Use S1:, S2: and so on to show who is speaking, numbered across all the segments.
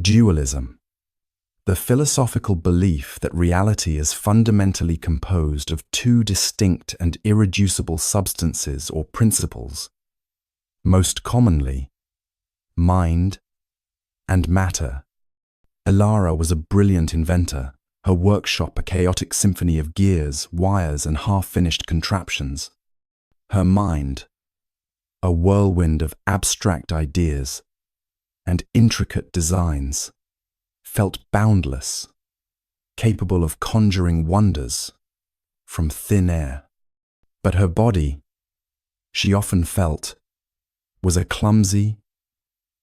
S1: Dualism. The philosophical belief that reality is fundamentally composed of two distinct and irreducible substances or principles, most commonly, mind and matter. Elara was a brilliant inventor, her workshop a chaotic symphony of gears, wires, and half-finished contraptions. Her mind, a whirlwind of abstract ideas and intricate designs, felt boundless, capable of conjuring wonders from thin air. But her body, she often felt, was a clumsy,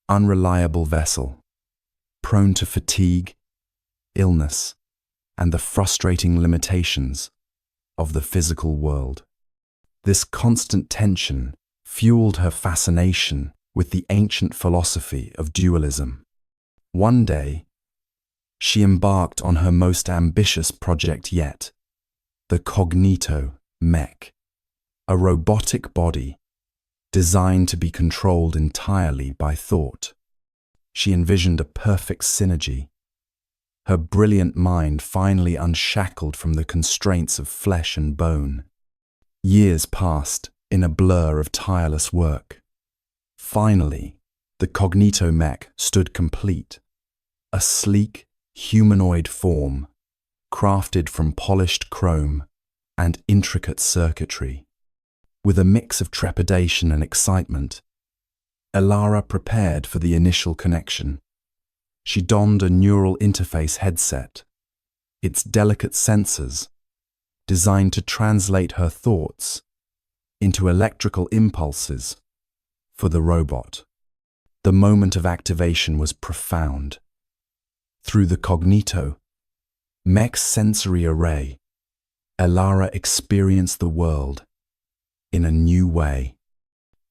S1: unreliable vessel, prone to fatigue, illness, and the frustrating limitations of the physical world. This constant tension fueled her fascination with the ancient philosophy of dualism. One day, she embarked on her most ambitious project yet, the cognito-mech, a robotic body designed to be controlled entirely by thought. She envisioned a perfect synergy, her brilliant mind finally unshackled from the constraints of flesh and bone. Years passed in a blur of tireless work. Finally, the cognito-mech stood complete, a sleek, humanoid form, crafted from polished chrome and intricate circuitry. With a mix of trepidation and excitement, Elara prepared for the initial connection. She donned a neural interface headset, its delicate sensors designed to translate her thoughts into electrical impulses for the robot. The moment of activation was profound. Through the cognito-mech's sensory array, Elara experienced the world in a new way.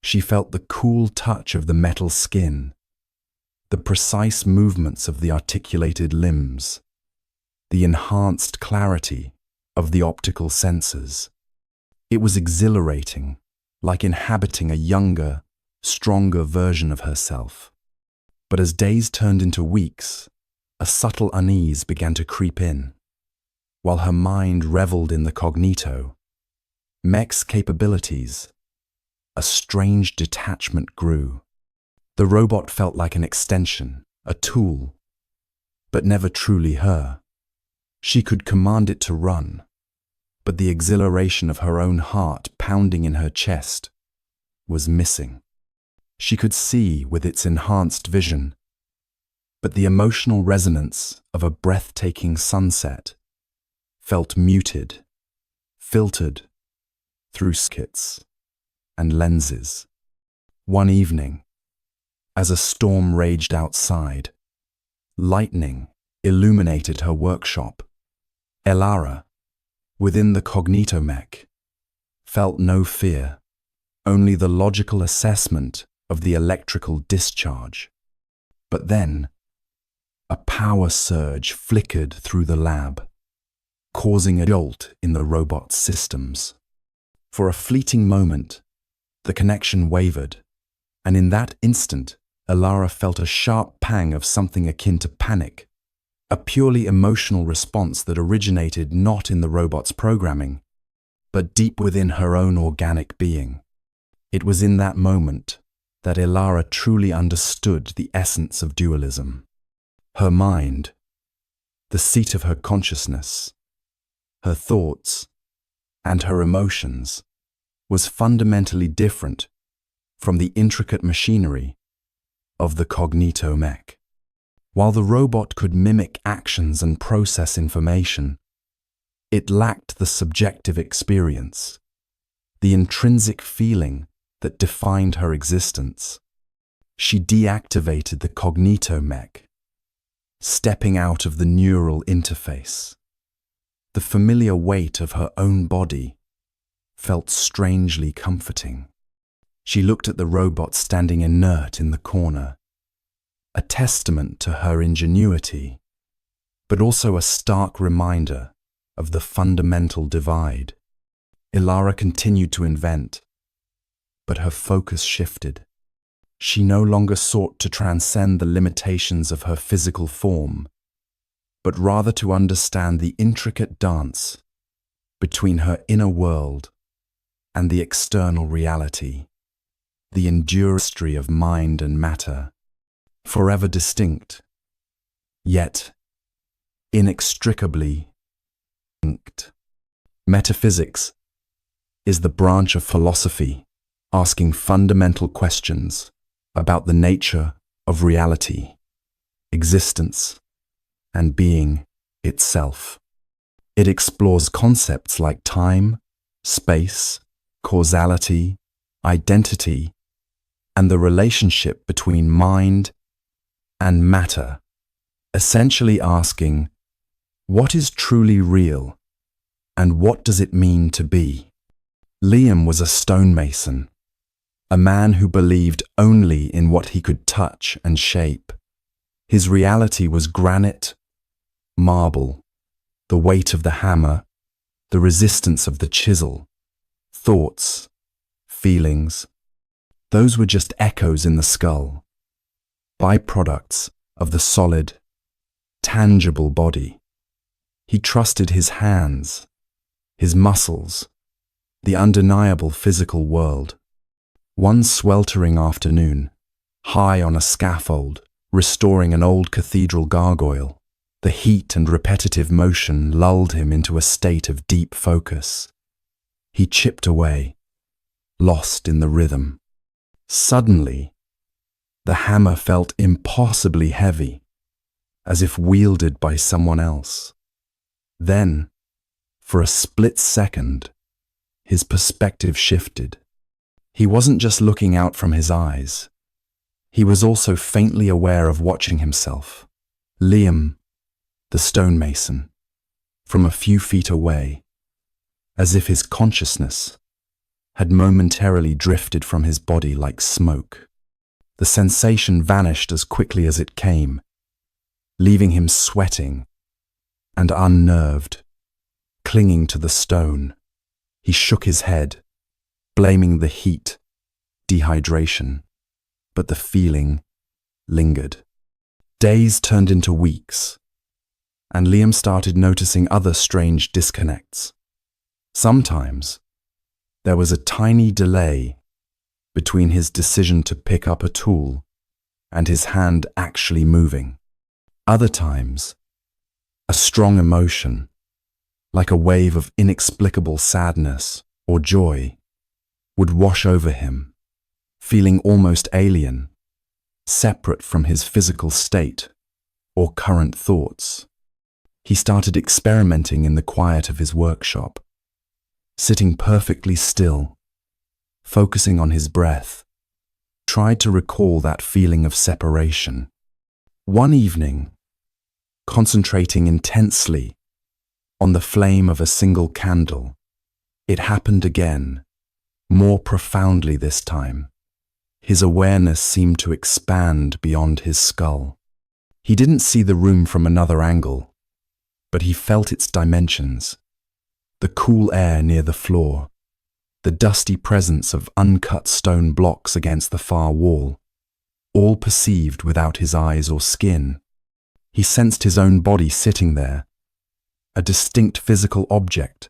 S1: She felt the cool touch of the metal skin, the precise movements of the articulated limbs, the enhanced clarity of the optical senses. It was exhilarating, like inhabiting a younger, stronger version of herself. But as days turned into weeks, a subtle unease began to creep in. While her mind reveled in the cognito-mech's capabilities, a strange detachment grew. The robot felt like an extension, a tool, but never truly her. She could command it to run, but the exhilaration of her own heart pounding in her chest was missing. She could see with its enhanced vision, but the emotional resonance of a breathtaking sunset felt muted, filtered through skits and lenses. One evening, as a storm raged outside, lightning illuminated her workshop. Elara, within the cognito-mech, felt no fear, only the logical assessment of the electrical discharge. But then, a power surge flickered through the lab, causing a jolt in the robot's systems. For a fleeting moment, the connection wavered, and in that instant, Elara felt a sharp pang of something akin to panic, a purely emotional response that originated not in the robot's programming, but deep within her own organic being. It was in that moment that Elara truly understood the essence of dualism. Her mind, the seat of her consciousness, her thoughts, and her emotions, was fundamentally different from the intricate machinery of the cognito-mech. While the robot could mimic actions and process information, it lacked the subjective experience, the intrinsic feeling that defined her existence. She deactivated the cognito-mech, stepping out of the neural interface. The familiar weight of her own body felt strangely comforting. She looked at the robot standing inert in the corner, a testament to her ingenuity, but also a stark reminder of the fundamental divide. Elara continued to invent, but her focus shifted. She no longer sought to transcend the limitations of her physical form, but rather to understand the intricate dance between her inner world and the external reality, the enduring history of mind and matter, forever distinct, yet inextricably linked. Metaphysics is the branch of philosophy asking fundamental questions about the nature of reality, existence, and being itself. It explores concepts like time, space, causality, identity, and the relationship between mind and matter, essentially asking, what is truly real and what does it mean to be? Liam was a stonemason, a man who believed only in what he could touch and shape. His reality was granite, marble, the weight of the hammer, the resistance of the chisel, thoughts, feelings. Those were just echoes in the skull, byproducts of the solid, tangible body. He trusted his hands, his muscles, the undeniable physical world. One sweltering afternoon, high on a scaffold, restoring an old cathedral gargoyle, the heat and repetitive motion lulled him into a state of deep focus. He chipped away, lost in the rhythm. Suddenly, the hammer felt impossibly heavy, as if wielded by someone else. Then, for a split second, his perspective shifted. He wasn't just looking out from his eyes. He was also faintly aware of watching himself, Liam, the stonemason, from a few feet away, as if his consciousness had momentarily drifted from his body like smoke. The sensation vanished as quickly as it came, leaving him sweating and unnerved, clinging to the stone. He shook his head, blaming the heat, dehydration, but the feeling lingered. Days turned into weeks, and Liam started noticing other strange disconnects. Sometimes, there was a tiny delay between his decision to pick up a tool and his hand actually moving. Other times, a strong emotion, like a wave of inexplicable sadness or joy, would wash over him, feeling almost alien, separate from his physical state or current thoughts. He started experimenting in the quiet of his workshop, sitting perfectly still, focusing on his breath, tried to recall that feeling of separation. One evening, concentrating intensely on the flame of a single candle, it happened again, more profoundly this time. His awareness seemed to expand beyond his skull. He didn't see the room from another angle, but he felt its dimensions. The cool air near the floor, the dusty presence of uncut stone blocks against the far wall, all perceived without his eyes or skin. He sensed his own body sitting there, a distinct physical object,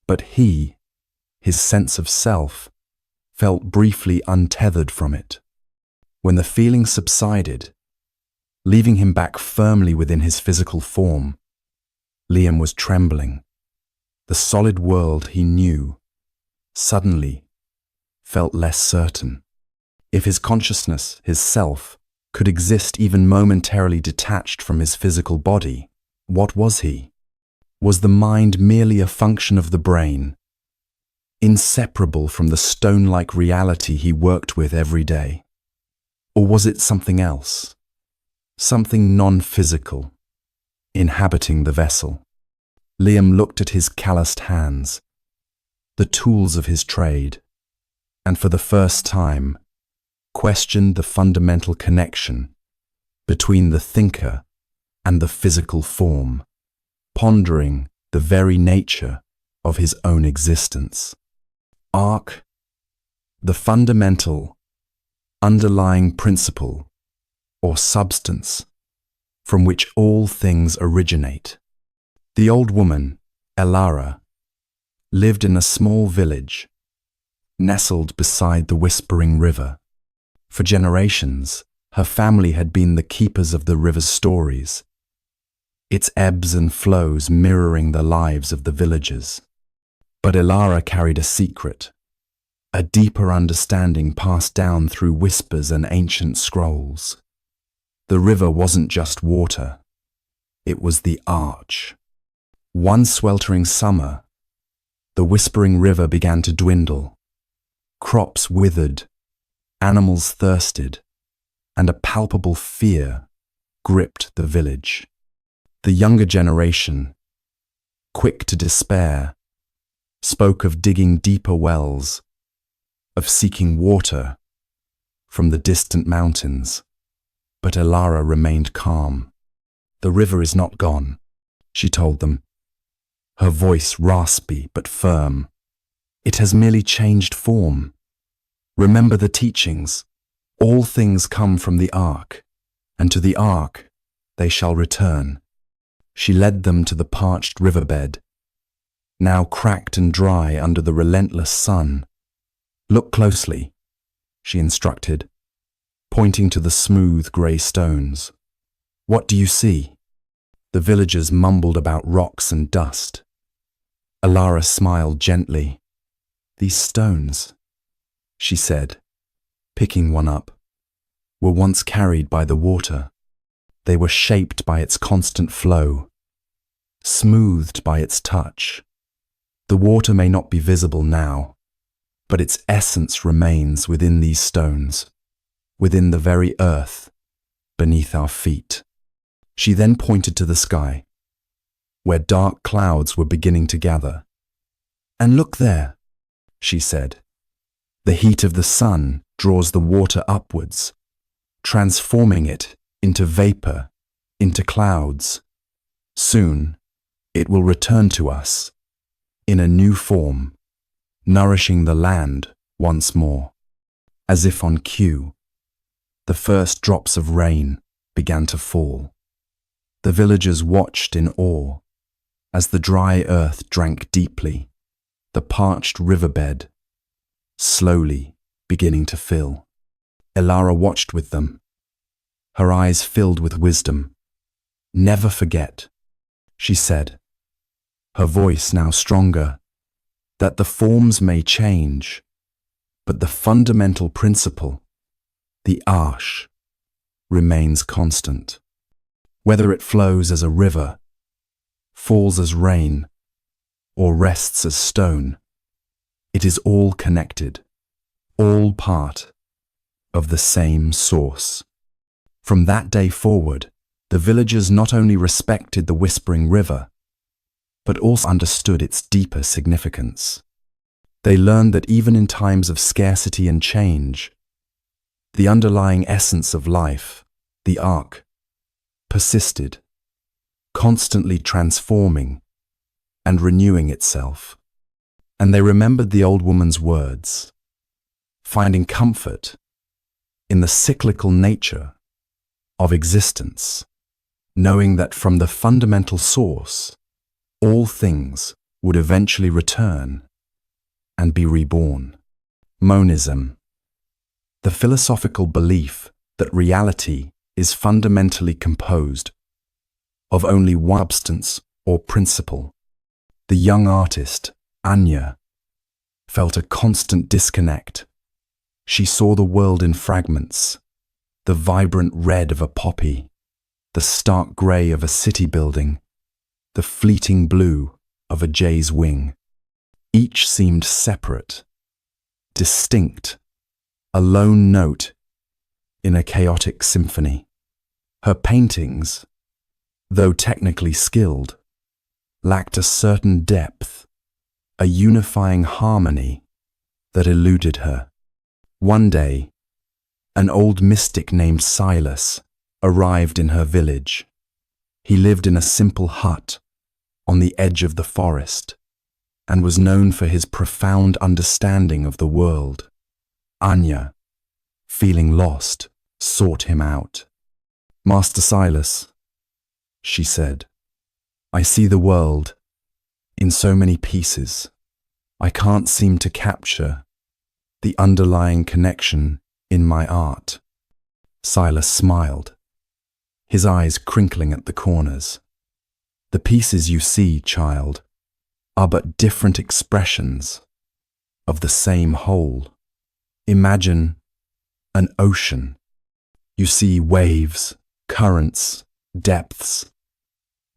S1: but he, his sense of self, felt briefly untethered from it. When the feeling subsided, leaving him back firmly within his physical form, Liam was trembling. The solid world he knew suddenly felt less certain. If his consciousness, his self, could exist even momentarily detached from his physical body, what was he? Was the mind merely a function of the brain, inseparable from the stone-like reality he worked with every day? Or was it something else, something non-physical, inhabiting the vessel? Liam looked at his calloused hands, the tools of his trade, and for the first time, questioned the fundamental connection between the thinker and the physical form, pondering the very nature of his own existence. The fundamental, underlying principle or substance from which all things originate. The old woman, Elara, lived in a small village, nestled beside the whispering river. For generations, her family had been the keepers of the river's stories, its ebbs and flows mirroring the lives of the villagers. But Elara carried a secret, a deeper understanding passed down through whispers and ancient scrolls. The river wasn't just water, it was the arch. One sweltering summer, the whispering river began to dwindle. Crops withered, animals thirsted, and a palpable fear gripped the village. The younger generation, quick to despair, spoke of digging deeper wells, of seeking water from the distant mountains. But Elara remained calm. "The river is not gone," she told them, her voice raspy but firm. "It has merely changed form. Remember the teachings. All things come from the ark, and to the ark they shall return." She led them to the parched riverbed, now cracked and dry under the relentless sun. "Look closely," she instructed, pointing to the smooth grey stones. "What do you see?" The villagers mumbled about rocks and dust. Elara smiled gently. "These stones," she said, picking one up, "were once carried by the water. They were shaped by its constant flow, smoothed by its touch. The water may not be visible now, but its essence remains within these stones, within the very earth beneath our feet." She then pointed to the sky, where dark clouds were beginning to gather. "And look there," she said. "The heat of the sun draws the water upwards, transforming it into vapor, into clouds. Soon, it will return to us in a new form, nourishing the land once more." As if on cue, the first drops of rain began to fall. The villagers watched in awe as the dry earth drank deeply, the parched riverbed slowly beginning to fill. Elara watched with them, her eyes filled with wisdom. "Never forget," she said, her voice now stronger, "that the forms may change, but the fundamental principle, the arsh, remains constant. Whether it flows as a river, falls as rain, or rests as stone, it is all connected, all part of the same source." From that day forward, the villagers not only respected the whispering river, but also understood its deeper significance. They learned that even in times of scarcity and change, the underlying essence of life, the ark, persisted, constantly transforming and renewing itself. And they remembered the old woman's words, finding comfort in the cyclical nature of existence, knowing that from the fundamental source, all things would eventually return and be reborn. Monism, the philosophical belief that reality is fundamentally composed of only one substance or principle. The young artist, Anya, felt a constant disconnect. She saw the world in fragments, the vibrant red of a poppy, the stark grey of a city building, the fleeting blue of a jay's wing. Each seemed separate, distinct, a lone note in a chaotic symphony. Her paintings, though technically skilled, lacked a certain depth, a unifying harmony that eluded her. One day, an old mystic named Silas arrived in her village. He lived in a simple hut on the edge of the forest and was known for his profound understanding of the world. Anya, feeling lost, sought him out. "Master Silas," she said, "I see the world in so many pieces. I can't seem to capture the underlying connection in my art." Silas smiled, his eyes crinkling at the corners. "The pieces you see, child, are but different expressions of the same whole. Imagine an ocean. You see waves, currents, depths,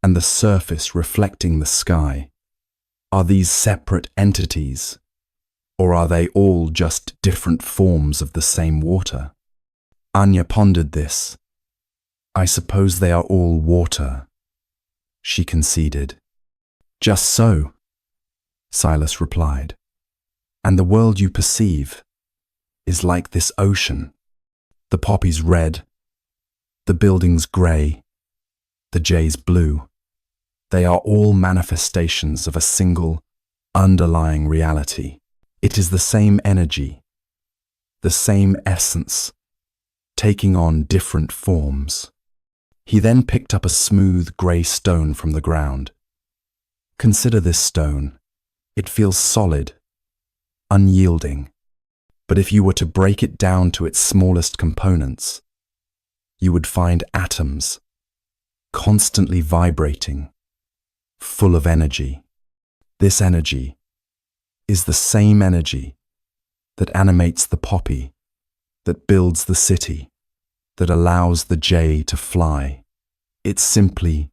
S1: and the surface reflecting the sky. Are these separate entities, or are they all just different forms of the same water?" Anya pondered this. "I suppose they are all water," she conceded. "Just so," Silas replied. "And the world you perceive is like this ocean. The poppy's red, the building's grey, the jay's blue. They are all manifestations of a single, underlying reality. It is the same energy, the same essence, taking on different forms." He then picked up a smooth grey stone from the ground. "Consider this stone. It feels solid, unyielding. But if you were to break it down to its smallest components, you would find atoms, constantly vibrating, full of energy. This energy is the same energy that animates the poppy, that builds the city, that allows the jay to fly. It simply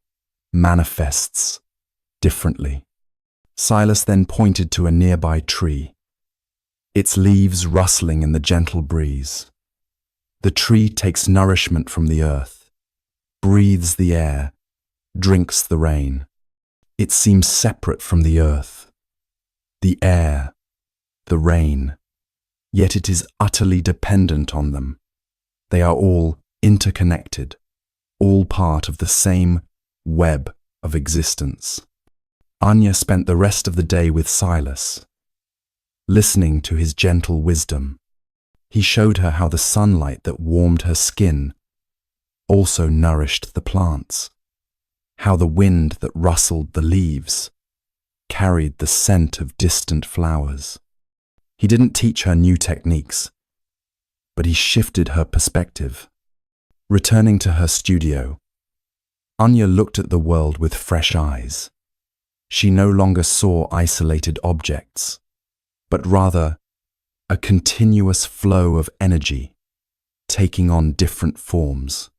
S1: manifests differently." Silas then pointed to a nearby tree, its leaves rustling in the gentle breeze. The tree takes nourishment from the earth, breathes the air, drinks the rain. It seems separate from the earth, the air, the rain, yet it is utterly dependent on them. They are all interconnected, all part of the same web of existence. Anya spent the rest of the day with Silas, listening to his gentle wisdom. He showed her how the sunlight that warmed her skin also nourished the plants, how the wind that rustled the leaves carried the scent of distant flowers. He didn't teach her new techniques, but he shifted her perspective. Returning to her studio, Anya looked at the world with fresh eyes. She no longer saw isolated objects, but rather a continuous flow of energy, taking on different forms.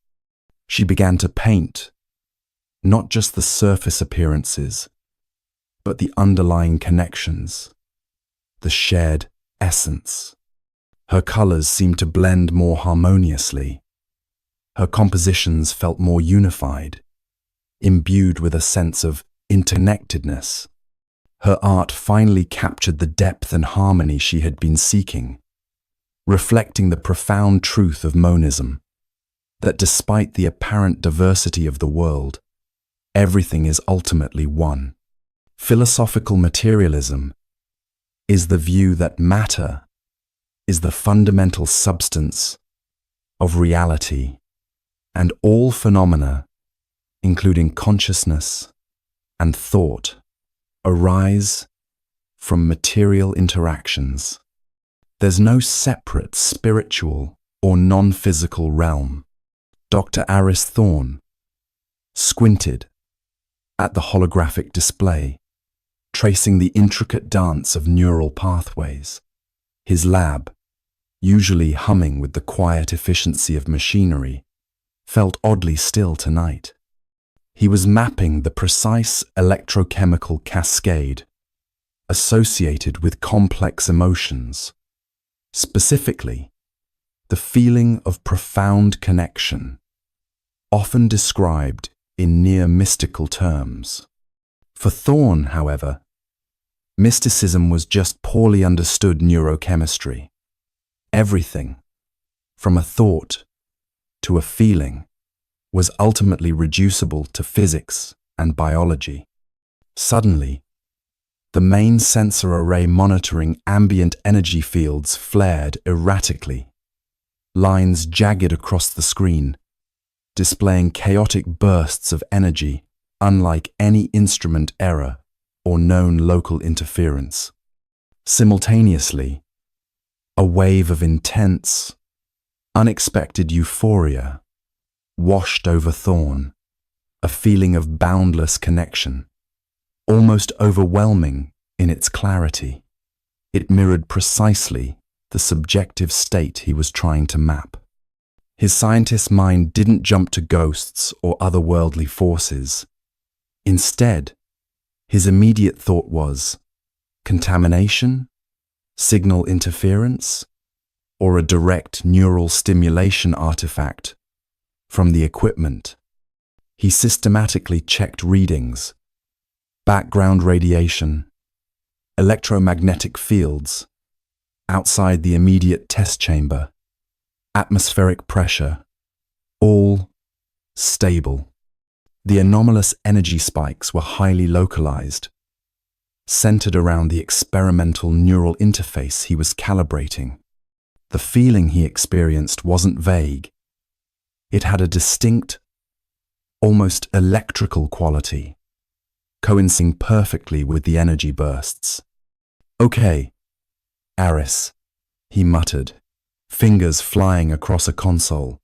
S1: She began to paint, not just the surface appearances, but the underlying connections, the shared essence. Her colors seemed to blend more harmoniously. Her compositions felt more unified, imbued with a sense of interconnectedness. Her art finally captured the depth and harmony she had been seeking, reflecting the profound truth of monism, that despite the apparent diversity of the world, everything is ultimately one. Philosophical materialism is the view that matter is the fundamental substance of reality, and all phenomena, including consciousness and thought, arise from material interactions. There's no separate spiritual or non-physical realm. Dr. Aris Thorne squinted at the holographic display, tracing the intricate dance of neural pathways. His lab, usually humming with the quiet efficiency of machinery, felt oddly still tonight. He was mapping the precise electrochemical cascade associated with complex emotions, specifically the feeling of profound connection, often described in near mystical terms. For Thorne, however, mysticism was just poorly understood neurochemistry. Everything, from a thought to a feeling, was ultimately reducible to physics and biology. Suddenly, the main sensor array monitoring ambient energy fields flared erratically, lines jagged across the screen, displaying chaotic bursts of energy unlike any instrument error or known local interference. Simultaneously, a wave of intense, unexpected euphoria washed over Thorne, a feeling of boundless connection, almost overwhelming in its clarity. It mirrored precisely the subjective state he was trying to map. His scientist's mind didn't jump to ghosts or otherworldly forces. Instead, his immediate thought was contamination, signal interference, or a direct neural stimulation artifact from the equipment. He systematically checked readings, background radiation, electromagnetic fields, outside the immediate test chamber, atmospheric pressure, all stable. The anomalous energy spikes were highly localized, centered around the experimental neural interface he was calibrating. The feeling he experienced wasn't vague. It had a distinct, almost electrical quality, coinciding perfectly with the energy bursts. "Okay, Aris," he muttered, fingers flying across a console.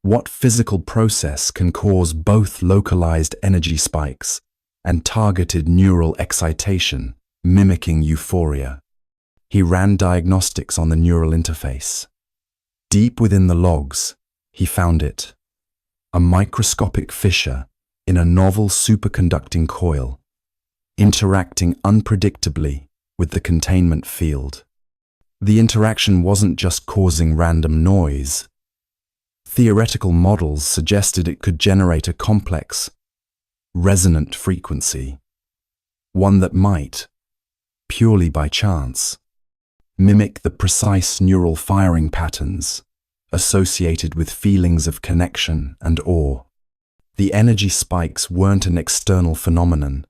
S1: "What physical process can cause both localized energy spikes and targeted neural excitation, mimicking euphoria?" He ran diagnostics on the neural interface. Deep within the logs, he found it, a microscopic fissure in a novel superconducting coil, interacting unpredictably with the containment field. The interaction wasn't just causing random noise. Theoretical models suggested it could generate a complex, resonant frequency, one that might, purely by chance, mimic the precise neural firing patterns associated with feelings of connection and awe. The energy spikes weren't an external phenomenon.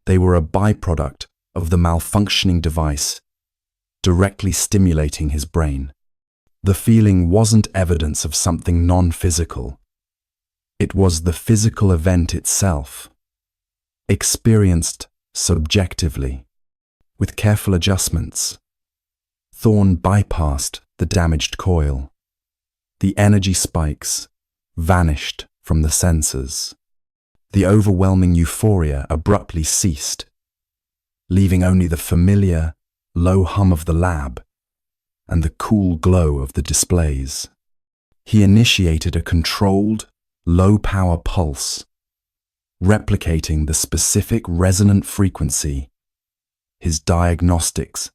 S1: They were a byproduct of the malfunctioning device directly stimulating his brain. The feeling wasn't evidence of something non-physical. It was the physical event itself, experienced subjectively. With careful adjustments, Thorne bypassed the damaged coil. The energy spikes vanished from the sensors. The overwhelming euphoria abruptly ceased, leaving only the familiar, low hum of the lab and the cool glow of the displays. He initiated a controlled, low-power pulse, replicating the specific resonant frequency his diagnostics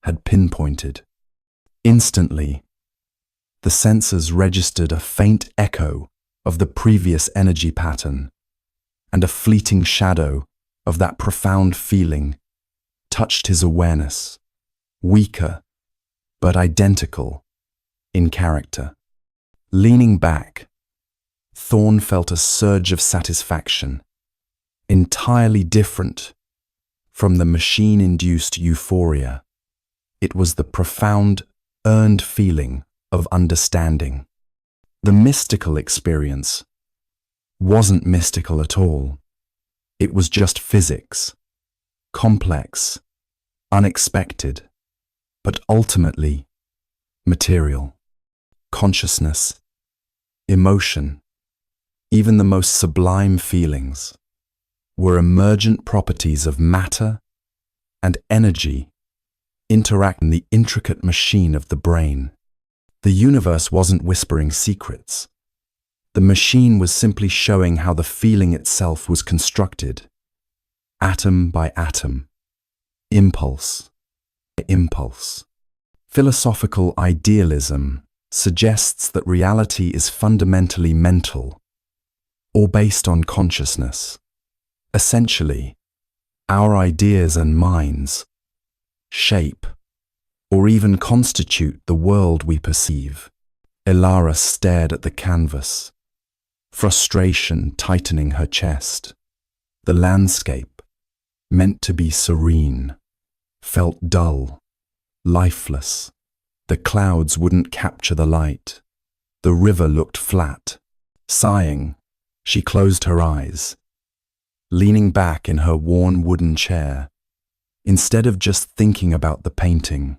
S1: had pinpointed. Instantly, the sensors registered a faint echo of the previous energy pattern, and a fleeting shadow of that profound feeling touched his awareness, weaker but identical in character. Leaning back, Thorne felt a surge of satisfaction, entirely different from the machine-induced euphoria. It was the profound, earned feeling of understanding. The mystical experience wasn't mystical at all. It was just physics, complex, unexpected, but ultimately material. Consciousness, emotion, even the most sublime feelings were emergent properties of matter and energy interact in the intricate machine of the brain. The universe wasn't whispering secrets. The machine was simply showing how the feeling itself was constructed, atom by atom, impulse by impulse. Philosophical idealism suggests that reality is fundamentally mental, or based on consciousness. Essentially, our ideas and minds shape or even constitute the world we perceive. Elara stared at the canvas, frustration tightening her chest. The landscape, meant to be serene, felt dull, lifeless, The clouds wouldn't capture the light. The river looked flat. Sighing, she closed her eyes, leaning back in her worn wooden chair. Instead of just thinking about the painting,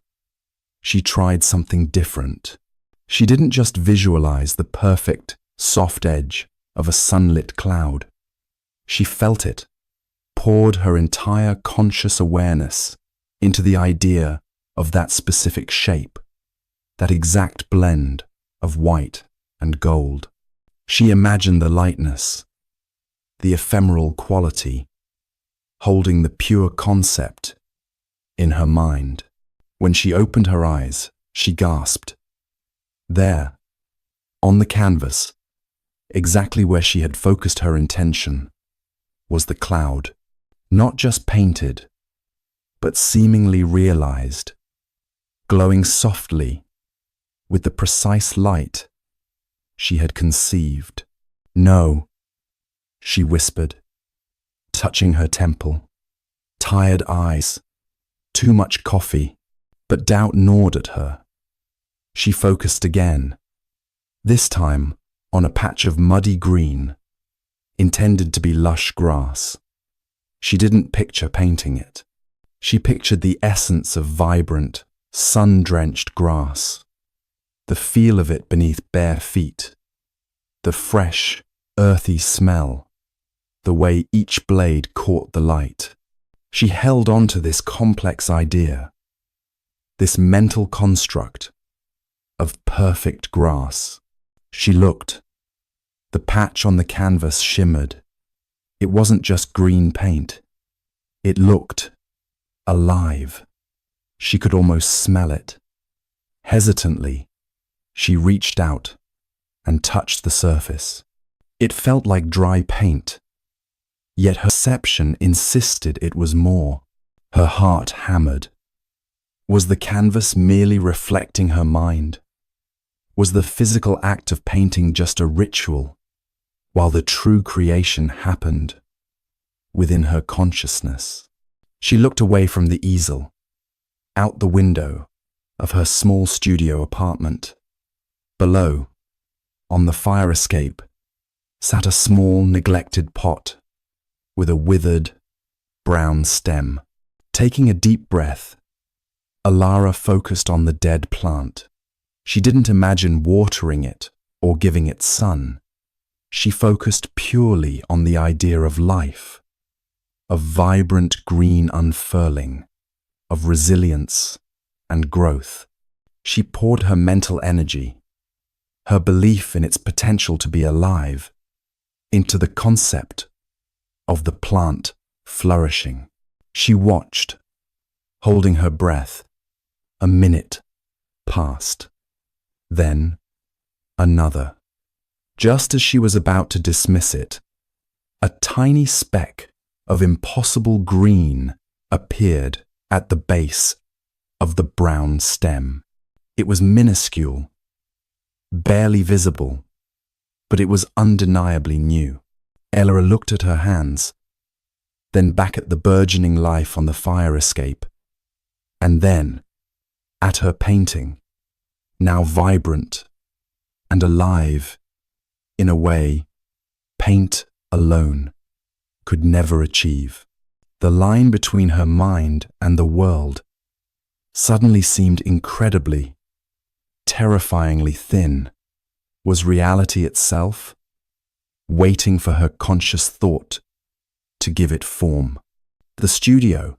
S1: she tried something different. She didn't just visualize the perfect, soft edge of a sunlit cloud. She felt it, poured her entire conscious awareness into the idea of that specific shape, that exact blend of white and gold. She imagined the lightness, the ephemeral quality, holding the pure concept in her mind. When she opened her eyes, she gasped. There, on the canvas, exactly where she had focused her intention, was the cloud, not just painted, but seemingly realized, glowing softly with the precise light she had conceived. "No," she whispered, touching her temple. Tired eyes, too much coffee, but doubt gnawed at her. She focused again, this time on a patch of muddy green, intended to be lush grass. She didn't picture painting it. She pictured the essence of vibrant, sun-drenched grass, the feel of it beneath bare feet, the fresh, earthy smell, the way each blade caught the light. She held on to this complex idea, this mental construct of perfect grass. She looked. The patch on the canvas shimmered. It wasn't just green paint. It looked alive. She could almost smell it. Hesitantly, she reached out and touched the surface. It felt like dry paint, yet her perception insisted it was more. Her heart hammered. Was the canvas merely reflecting her mind? Was the physical act of painting just a ritual, while the true creation happened within her consciousness? She looked away from the easel, out the window of her small studio apartment. Below, on the fire escape, sat a small, neglected pot with a withered, brown stem. Taking a deep breath, Alara focused on the dead plant. She didn't imagine watering it or giving it sun. She focused purely on the idea of life, of vibrant green unfurling, of resilience and growth. She poured her mental energy, her belief in its potential to be alive, into the concept of the plant flourishing. She watched, holding her breath. A minute passed. Then another. Just as she was about to dismiss it, a tiny speck of impossible green appeared at the base of the brown stem. It was minuscule, barely visible, but it was undeniably new. Ella looked at her hands, then back at the burgeoning life on the fire escape, and then at her painting, now vibrant and alive in a way paint alone could never achieve. The line between her mind and the world suddenly seemed incredibly, terrifyingly thin. Was reality itself waiting for her conscious thought to give it form? The studio,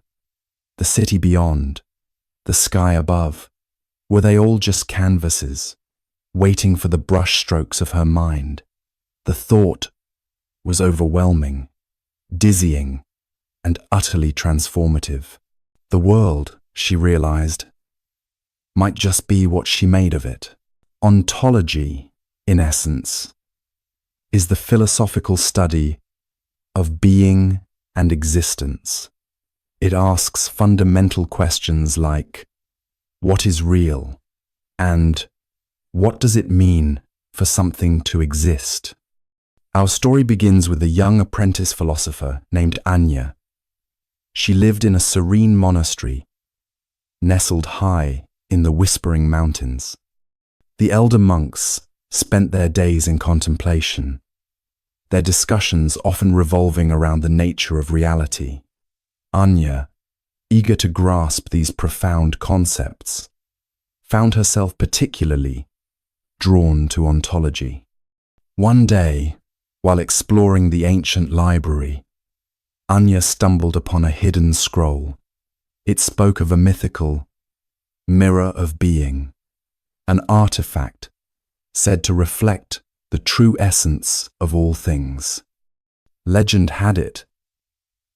S1: the city beyond, the sky above, were they all just canvases, waiting for the brushstrokes of her mind? The thought was overwhelming, dizzying, and utterly transformative. The world, she realized, might just be what she made of it. Ontology, in essence, is the philosophical study of being and existence. It asks fundamental questions like, what is real? And what does it mean for something to exist? Our story begins with a young apprentice philosopher named Anya. She lived in a serene monastery, nestled high in the whispering mountains. The elder monks spent their days in contemplation, their discussions often revolving around the nature of reality. Anya, eager to grasp these profound concepts, found herself particularly drawn to ontology. One day, while exploring the ancient library, Anya stumbled upon a hidden scroll. It spoke of a mythical mirror of being, an artifact said to reflect the true essence of all things. Legend had it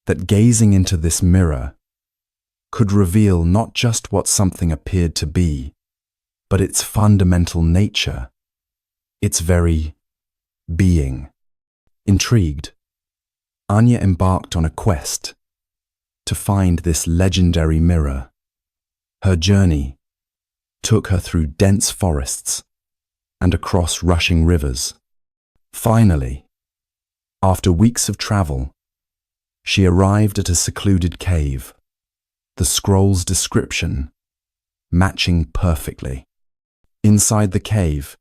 S1: that gazing into this mirror could reveal not just what something appeared to be, but its fundamental nature, its very being. Intrigued, Anya embarked on a quest to find this legendary mirror. Her journey took her through dense forests and across rushing rivers. Finally, after weeks of travel, she arrived at a secluded cave, the scroll's description matching perfectly. Inside the cave,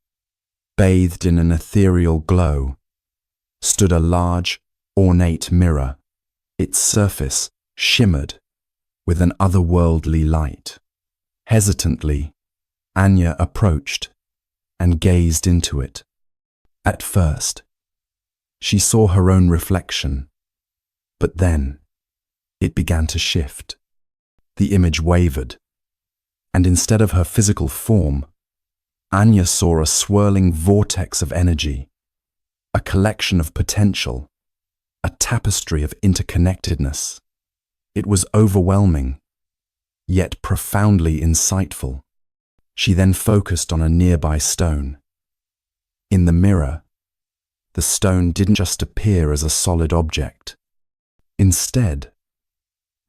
S1: bathed in an ethereal glow, stood a large, ornate mirror. Its surface shimmered with an otherworldly light. Hesitantly, Anya approached and gazed into it. At first, she saw her own reflection, but then it began to shift. The image wavered, and instead of her physical form, Anya saw a swirling vortex of energy, a collection of potential, a tapestry of interconnectedness. It was overwhelming, yet profoundly insightful. She then focused on a nearby stone. In the mirror, the stone didn't just appear as a solid object. Instead,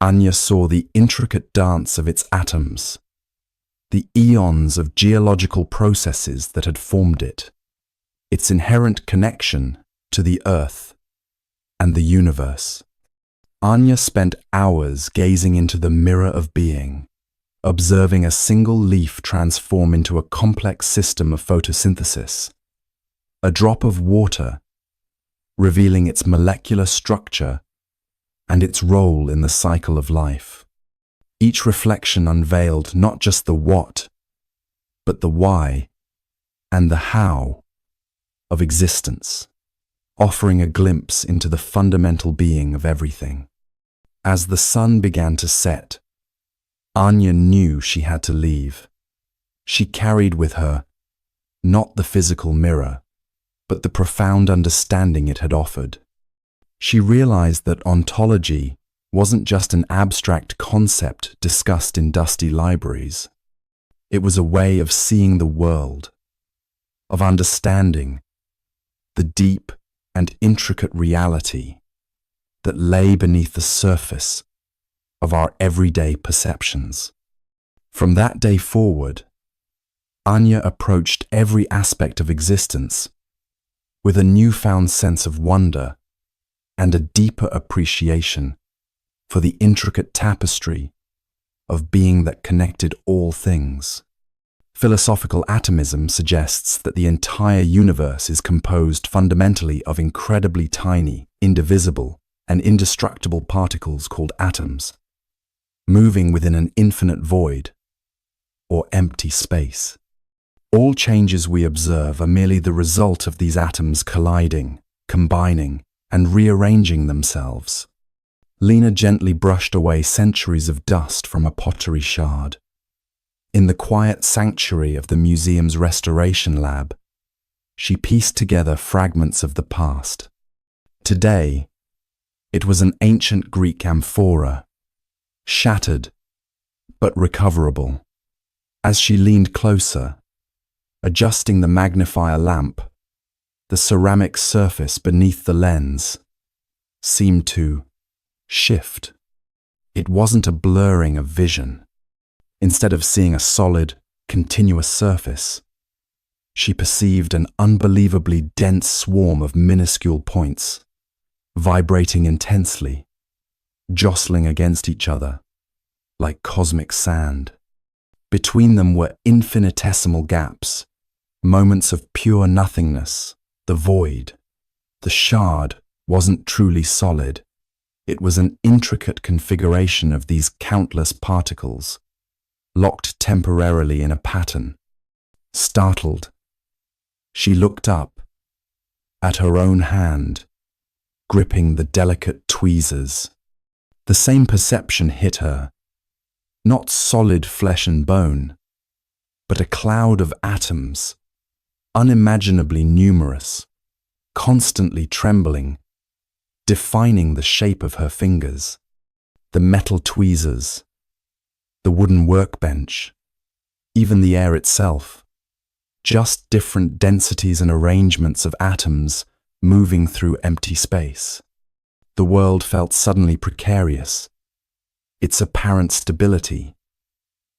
S1: Anya saw the intricate dance of its atoms, the eons of geological processes that had formed it, its inherent connection to the earth and the universe. Anya spent hours gazing into the mirror of being, observing a single leaf transform into a complex system of photosynthesis, a drop of water revealing its molecular structure and its role in the cycle of life. Each reflection unveiled not just the what, but the why and the how of existence, offering a glimpse into the fundamental being of everything. As the sun began to set, Anya knew she had to leave. She carried with her not the physical mirror, but the profound understanding it had offered. She realized that ontology wasn't just an abstract concept discussed in dusty libraries. It was a way of seeing the world, of understanding the deep and intricate reality that lay beneath the surface of our everyday perceptions. From that day forward, Anya approached every aspect of existence with a newfound sense of wonder and a deeper appreciation for the intricate tapestry of being that connected all things. Philosophical atomism suggests that the entire universe is composed fundamentally of incredibly tiny, indivisible, and indestructible particles called atoms, moving within an infinite void or empty space. All changes we observe are merely the result of these atoms colliding, combining, and rearranging themselves. Lena gently brushed away centuries of dust from a pottery shard. In the quiet sanctuary of the museum's restoration lab, she pieced together fragments of the past. Today, it was an ancient Greek amphora, shattered but recoverable. As she leaned closer, adjusting the magnifier lamp, the ceramic surface beneath the lens seemed to shift. It wasn't a blurring of vision. Instead of seeing a solid, continuous surface, she perceived an unbelievably dense swarm of minuscule points, vibrating intensely, jostling against each other like cosmic sand. Between them were infinitesimal gaps, moments of pure nothingness, the void. The shard wasn't truly solid. It was an intricate configuration of these countless particles, locked temporarily in a pattern. Startled, she looked up at her own hand, gripping the delicate tweezers. The same perception hit her, not solid flesh and bone, but a cloud of atoms, unimaginably numerous, constantly trembling, defining the shape of her fingers. The metal tweezers, the wooden workbench, even the air itself. Just different densities and arrangements of atoms moving through empty space. The world felt suddenly precarious, its apparent stability,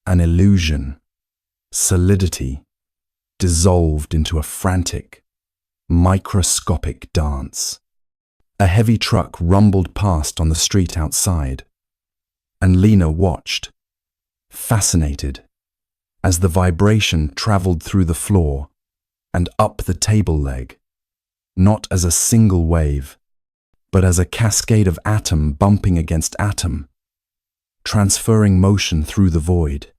S1: an illusion, solidity, dissolved into a frantic, microscopic dance. A heavy truck rumbled past on the street outside, and Lena watched, fascinated, as the vibration traveled through the floor and up the table leg, not as a single wave, but as a cascade of atom bumping against atom, transferring motion through the void.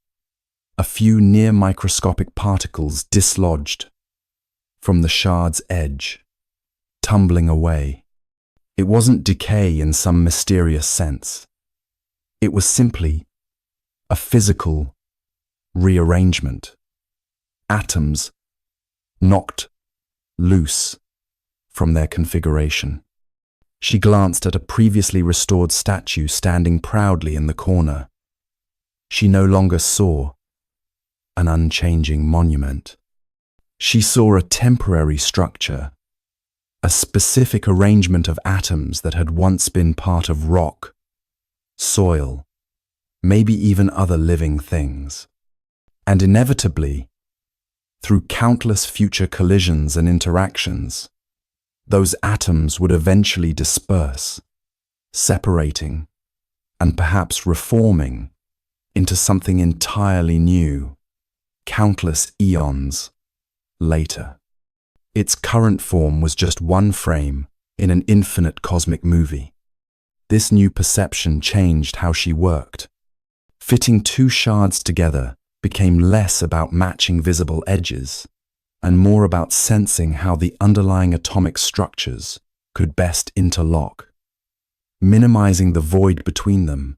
S1: A few near-microscopic particles dislodged from the shard's edge, tumbling away. It wasn't decay in some mysterious sense. It was simply a physical rearrangement. Atoms knocked loose from their configuration. She glanced at a previously restored statue standing proudly in the corner. She no longer saw an unchanging monument. She saw a temporary structure, a specific arrangement of atoms that had once been part of rock, soil, maybe even other living things. And inevitably, through countless future collisions and interactions, those atoms would eventually disperse, separating and perhaps reforming into something entirely new, countless eons later. Its current form was just one frame in an infinite cosmic movie. This new perception changed how she worked. Fitting two shards together became less about matching visible edges and more about sensing how the underlying atomic structures could best interlock, minimizing the void between them,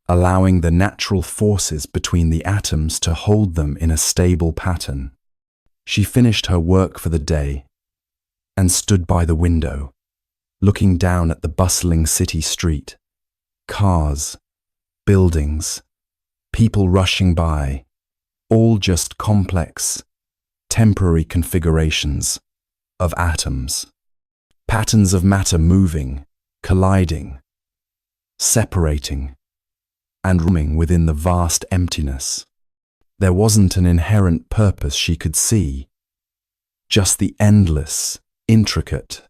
S1: allowing the natural forces between the atoms to hold them in a stable pattern. She finished her work for the day and stood by the window, looking down at the bustling city street. Cars, buildings, people rushing by, all just complex, temporary configurations of atoms. Patterns of matter moving, colliding, separating, and rooming within the vast emptiness. There wasn't an inherent purpose she could see, just the endless, intricate,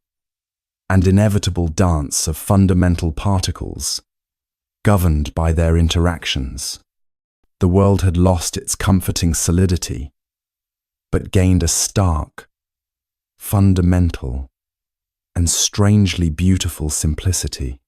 S1: and inevitable dance of fundamental particles, governed by their interactions. The world had lost its comforting solidity, but gained a stark, fundamental, and strangely beautiful simplicity.